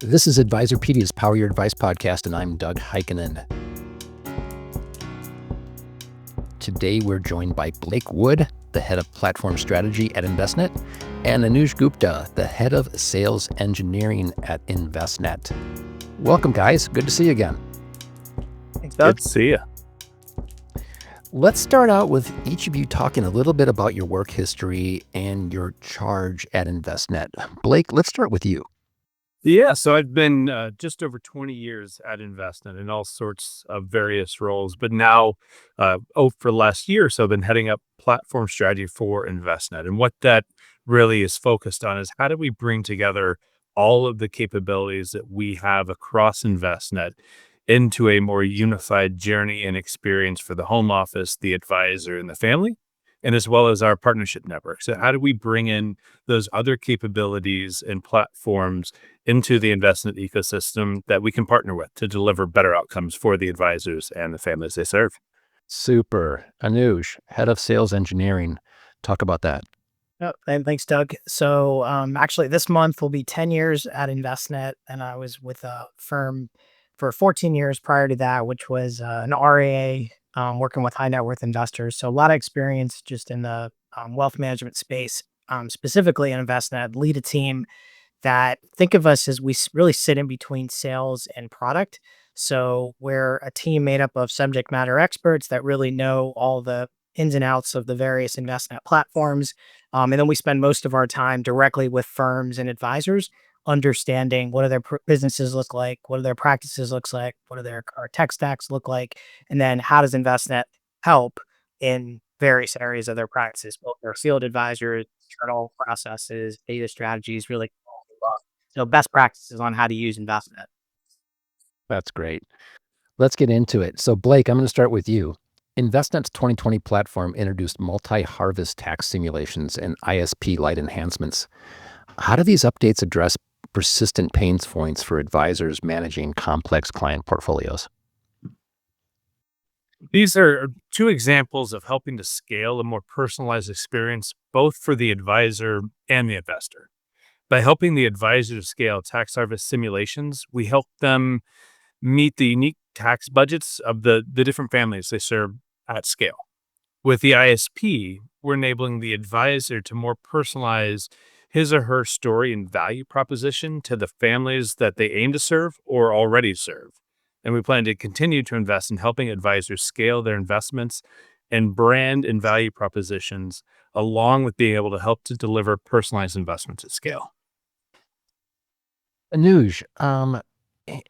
This is Advisorpedia's Power Your Advice podcast, and I'm Doug Heikkinen. Today, we're joined by Blake Wood, the head of platform strategy at Envestnet, and Anuj Gupta, the head of sales engineering at Envestnet. Welcome, guys. Good to see you again. Thanks, Doug. Good to see you. Let's start out with each of you talking a little bit about your work history and your charge at Envestnet. Blake, let's start with you. Yeah, so I've been just over 20 years at Envestnet in all sorts of various roles, but now, for the last year or so, I've been heading up platform strategy for Envestnet. And what that really is focused on is how do we bring together all of the capabilities that we have across Envestnet into a more unified journey and experience for the home office, the advisor, and the family, and as well as our partnership network. So how do we bring in those other capabilities and platforms into the investment ecosystem that we can partner with to deliver better outcomes for the advisors and the families they serve? Super. Anuj, head of sales engineering. Talk about that. And thanks, Doug. So actually, this month will be 10 years at Envestnet, and I was with a firm for 14 years prior to that, which was an RIA working with high net worth investors. So a lot of experience just in the wealth management space, specifically in Envestnet. Lead a team that think of us as really sit in between sales and product. So we're a team made up of subject matter experts that really know all the ins and outs of the various Envestnet platforms. And then we spend most of our time directly with firms and advisors, understanding what do their businesses look like, what do their practices looks like, what do their tech stacks look like, and then how does Envestnet help in various areas of their practices, both their field advisors, internal processes, data strategies, really. So best practices on how to use Envestnet. That's great. Let's get into it. So Blake, I'm going to start with you. Envestnet's 2020 platform introduced multi-harvest tax simulations and ISP-light enhancements. How do these updates address persistent pain points for advisors managing complex client portfolios? These are two examples of helping to scale a more personalized experience, both for the advisor and the investor. By helping the advisor to scale tax harvest simulations, we help them meet the unique tax budgets of the different families they serve at scale. With the ISP, we're enabling the advisor to more personalize his or her story and value proposition to the families that they aim to serve or already serve. And we plan to continue to invest in helping advisors scale their investments and brand and value propositions, along with being able to help to deliver personalized investments at scale. Anuj,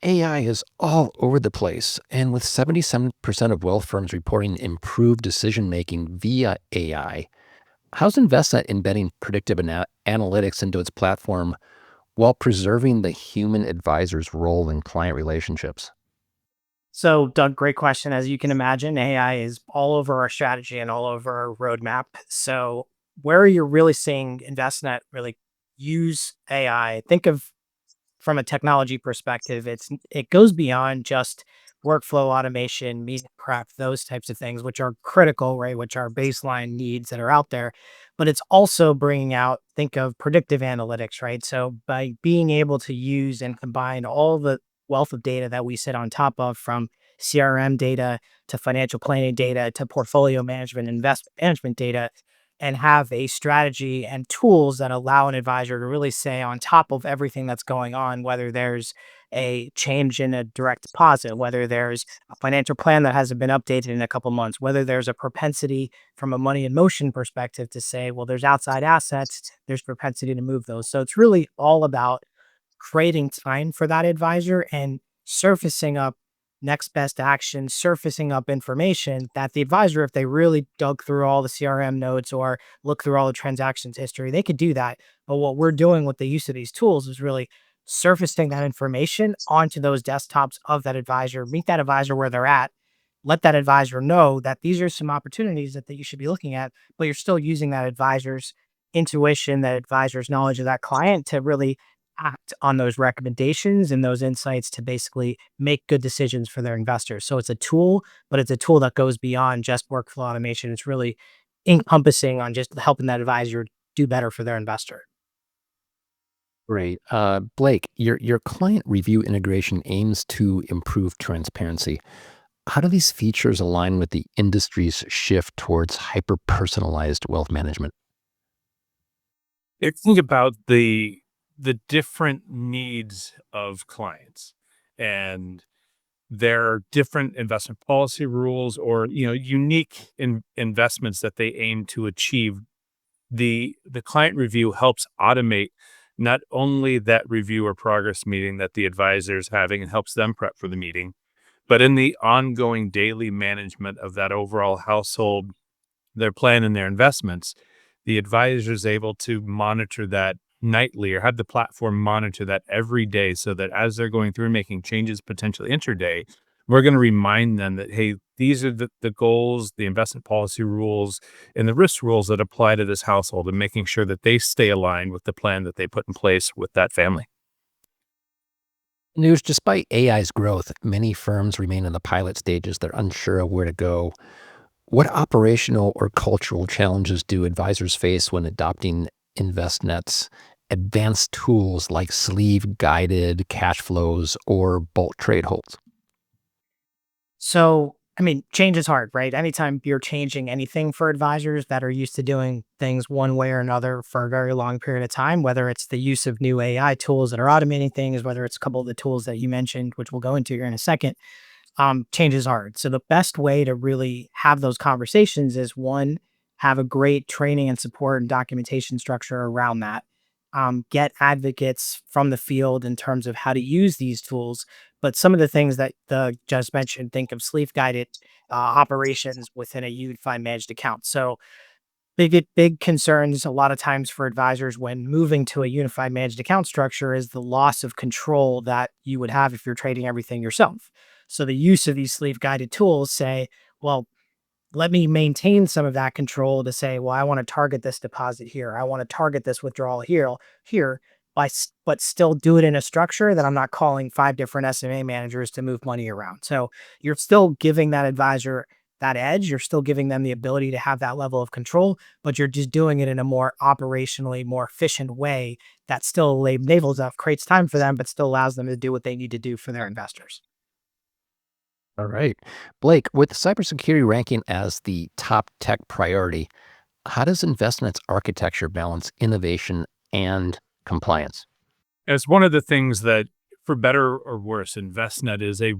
AI is all over the place, and with 77% of wealth firms reporting improved decision-making via AI, how's Envestnet embedding predictive analytics into its platform while preserving the human advisor's role in client relationships? So, Doug, great question. As you can imagine, AI is all over our strategy and all over our roadmap. So, where you're really seeing Envestnet really use AI, think of from a technology perspective, it goes beyond just workflow automation, meeting prep, those types of things, which are critical, right? Which are baseline needs that are out there. But it's also bringing out, think of predictive analytics, right? So by being able to use and combine all the wealth of data that we sit on top of, from CRM data to financial planning data to portfolio management, investment management data, and have a strategy and tools that allow an advisor to really say, on top of everything that's going on, whether there's a change in a direct deposit, whether there's a financial plan that hasn't been updated in a couple months, whether there's a propensity from a money in motion perspective to say, well, there's outside assets, there's propensity to move those. So it's really all about creating time for that advisor and surfacing up next best action, surfacing up information that the advisor, if they really dug through all the CRM notes or look through all the transactions history, they could do that. But what we're doing with the use of these tools is really surfacing that information onto those desktops of that advisor, meet that advisor where they're at, let that advisor know that these are some opportunities that you should be looking at, but you're still using that advisor's intuition, that advisor's knowledge of that client to really act on those recommendations and those insights to basically make good decisions for their investors. So it's a tool, but it's a tool that goes beyond just workflow automation. It's really encompassing on just helping that advisor do better for their investor. Great. Blake, your client review integration aims to improve transparency. How do these features align with the industry's shift towards hyper personalized wealth management? If you think about the different needs of clients and their different investment policy rules or unique investments that they aim to achieve, the client review helps automate not only that review or progress meeting that the advisor is having and helps them prep for the meeting, but in the ongoing daily management of that overall household, their plan and their investments, the advisor is able to monitor that nightly or have the platform monitor that every day so that as they're going through and making changes potentially intraday, we're going to remind them that, hey, these are the goals, the investment policy rules, and the risk rules that apply to this household and making sure that they stay aligned with the plan that they put in place with that family. News, despite AI's growth, many firms remain in the pilot stages. They're unsure of where to go. What operational or cultural challenges do advisors face when adopting InvestNet's advanced tools like sleeve guided cash flows or bulk trade holds? So, I mean, change is hard, right? Anytime you're changing anything for advisors that are used to doing things one way or another for a very long period of time, whether it's the use of new AI tools that are automating things, whether it's a couple of the tools that you mentioned, which we'll go into here in a second, change is hard. So the best way to really have those conversations is one, have a great training and support and documentation structure around that. Get advocates from the field in terms of how to use these tools. But some of the things that the just mentioned, think of sleeve guided operations within a unified managed account. So big concerns a lot of times for advisors when moving to a unified managed account structure is the loss of control that you would have if you're trading everything yourself. So the use of these sleeve guided tools say, well, let me maintain some of that control to say, well, I want to target this deposit here. I want to target this withdrawal here, but still do it in a structure that I'm not calling five different SMA managers to move money around. So you're still giving that advisor that edge. You're still giving them the ability to have that level of control, but you're just doing it in a more operationally more efficient way that still enables up, creates time for them, but still allows them to do what they need to do for their investors. All right. Blake, with cybersecurity ranking as the top tech priority, how does InvestNet's architecture balance innovation and compliance? It's one of the things that, for better or worse, Envestnet is a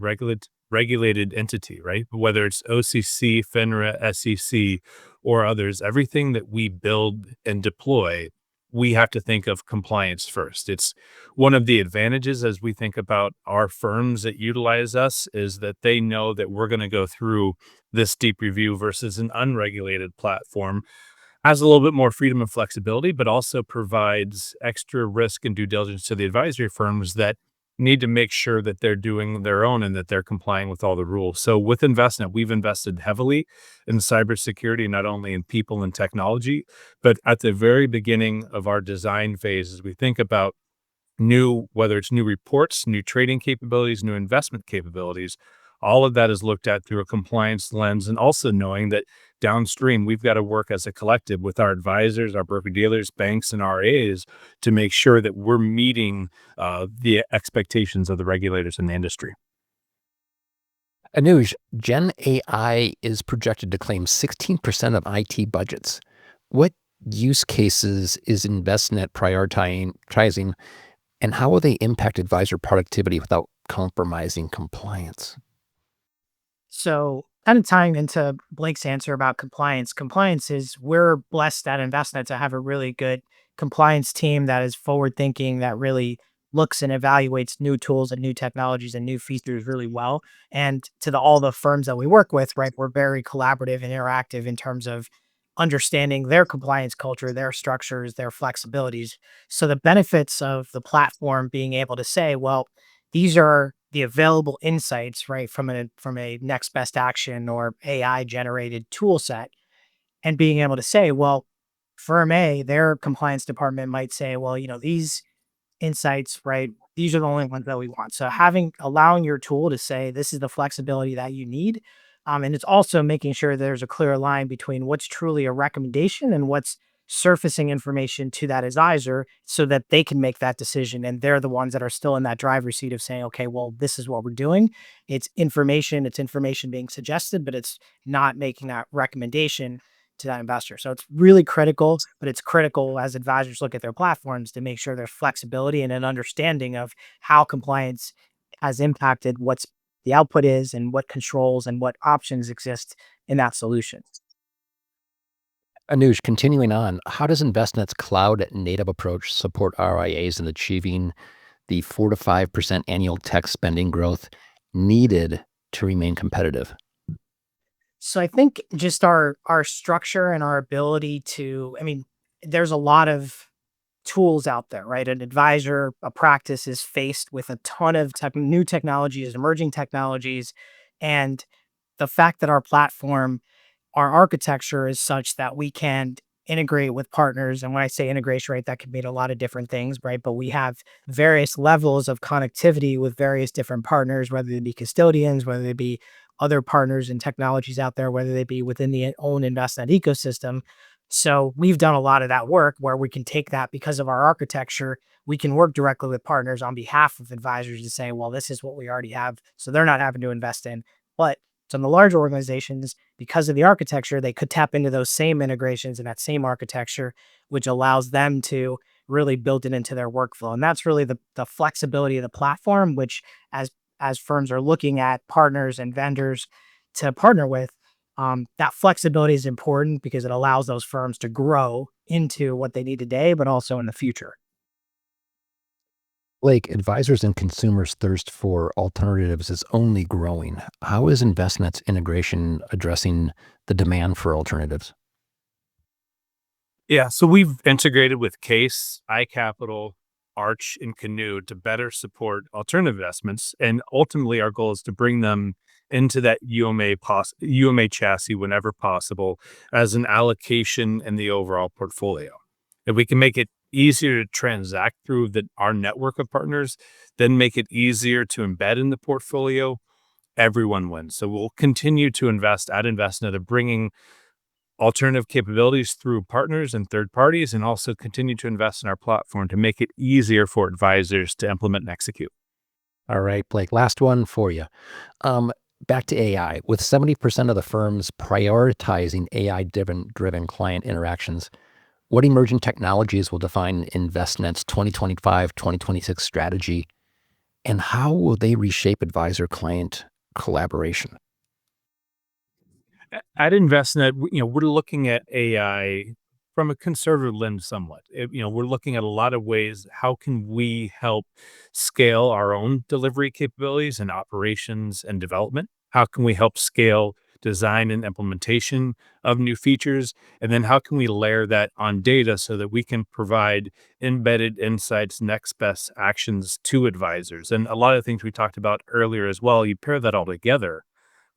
regulated entity, right? Whether it's OCC, FINRA, SEC, or others, everything that we build and deploy, we have to think of compliance first. It's one of the advantages as we think about our firms that utilize us is that they know that we're going to go through this deep review versus an unregulated platform has a little bit more freedom and flexibility, but also provides extra risk and due diligence to the advisory firms that need to make sure that they're doing their own and that they're complying with all the rules. So with InvestNet, we've invested heavily in cybersecurity, not only in people and technology, but at the very beginning of our design phase, as we think about new, whether it's new reports, new trading capabilities, new investment capabilities, all of that is looked at through a compliance lens. And also knowing that downstream, we've got to work as a collective with our advisors, our broker dealers, banks, and RAs to make sure that we're meeting the expectations of the regulators in the industry. Anuj, Gen AI is projected to claim 16% of IT budgets. What use cases is InvestNet prioritizing, and how will they impact advisor productivity without compromising compliance? So, kind of tying into Blake's answer about compliance, compliance is we're blessed at Envestnet to have a really good compliance team that is forward thinking, that really looks and evaluates new tools and new technologies and new features really well. And to all the firms that we work with, right, we're very collaborative and interactive in terms of understanding their compliance culture, their structures, their flexibilities. So the benefits of the platform being able to say, well, these are the available insights, right, from a next best action or AI generated tool set, and being able to say, well, firm A, their compliance department might say, well, these insights, right, these are the only ones that we want. So allowing your tool to say this is the flexibility that you need. And it's also making sure there's a clear line between what's truly a recommendation and what's surfacing information to that advisor so that they can make that decision. And they're the ones that are still in that driver's seat of saying, okay, well, this is what we're doing. It's information being suggested, but it's not making that recommendation to that investor. So it's really critical, but it's critical as advisors look at their platforms to make sure there's flexibility and an understanding of how compliance has impacted what's the output is and what controls and what options exist in that solution. Anuj, continuing on, how does Envestnet's cloud native approach support RIAs in achieving the 4 to 5% annual tech spending growth needed to remain competitive? So I think just our structure and our ability to, I mean, there's a lot of tools out there, right? An advisor, a practice is faced with a ton of new technologies, emerging technologies, and the fact that our architecture is such that we can integrate with partners. And when I say integration, right, that can mean a lot of different things, right? But we have various levels of connectivity with various different partners, whether they be custodians, whether they be other partners and technologies out there, whether they be within the own Envestnet ecosystem. So we've done a lot of that work where we can take that because of our architecture. We can work directly with partners on behalf of advisors to say, well, this is what we already have. So they're not having to invest in. But some of the larger organizations, because of the architecture, they could tap into those same integrations and that same architecture, which allows them to really build it into their workflow. And that's really the flexibility of the platform, which as firms are looking at partners and vendors to partner with, that flexibility is important because it allows those firms to grow into what they need today, but also in the future. Blake, advisors and consumers' thirst for alternatives is only growing. How is Envestnet's integration addressing the demand for alternatives? Yeah, so we've integrated with Case, iCapital, Arch, and Canoe to better support alternative investments. And ultimately, our goal is to bring them into that UMA chassis whenever possible as an allocation in the overall portfolio. If we can make it easier to transact through our network of partners, then make it easier to embed in the portfolio, everyone wins. So we'll continue to invest at Envestnet of bringing alternative capabilities through partners and third parties, and also continue to invest in our platform to make it easier for advisors to implement and execute. All right, Blake, last one for you. Um, Back to AI. With 70% of the firms prioritizing AI-driven client interactions, what emerging technologies will define Envestnet's 2025-2026 strategy, and how will they reshape advisor-client collaboration? At Envestnet, we're looking at AI from a conservative lens somewhat. We're looking at a lot of ways, how can we help scale our own delivery capabilities and operations and development? How can we help scale design and implementation of new features? And then how can we layer that on data so that we can provide embedded insights, next best actions to advisors? And a lot of things we talked about earlier as well, you pair that all together,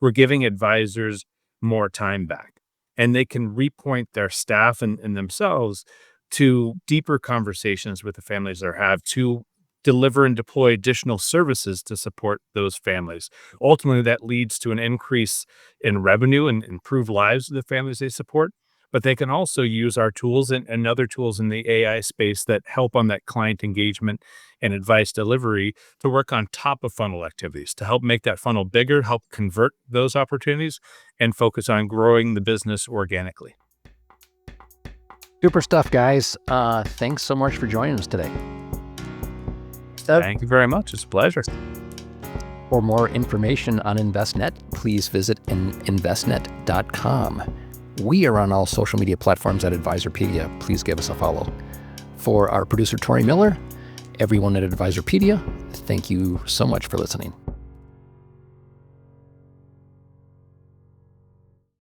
we're giving advisors more time back, and they can repoint their staff and themselves to deeper conversations with the families they have, to deliver and deploy additional services to support those families. Ultimately, that leads to an increase in revenue and improved lives of the families they support. But they can also use our tools and other tools in the AI space that help on that client engagement and advice delivery to work on top of funnel activities to help make that funnel bigger, help convert those opportunities, and focus on growing the business organically. Super stuff, guys. Thanks so much for joining us today. So Thank you very much. It's a pleasure. For more information on Envestnet, please visit Envestnet.com. We are on all social media platforms at Advisorpedia. Please give us a follow. For our producer, Tori Miller, everyone at Advisorpedia, thank you so much for listening.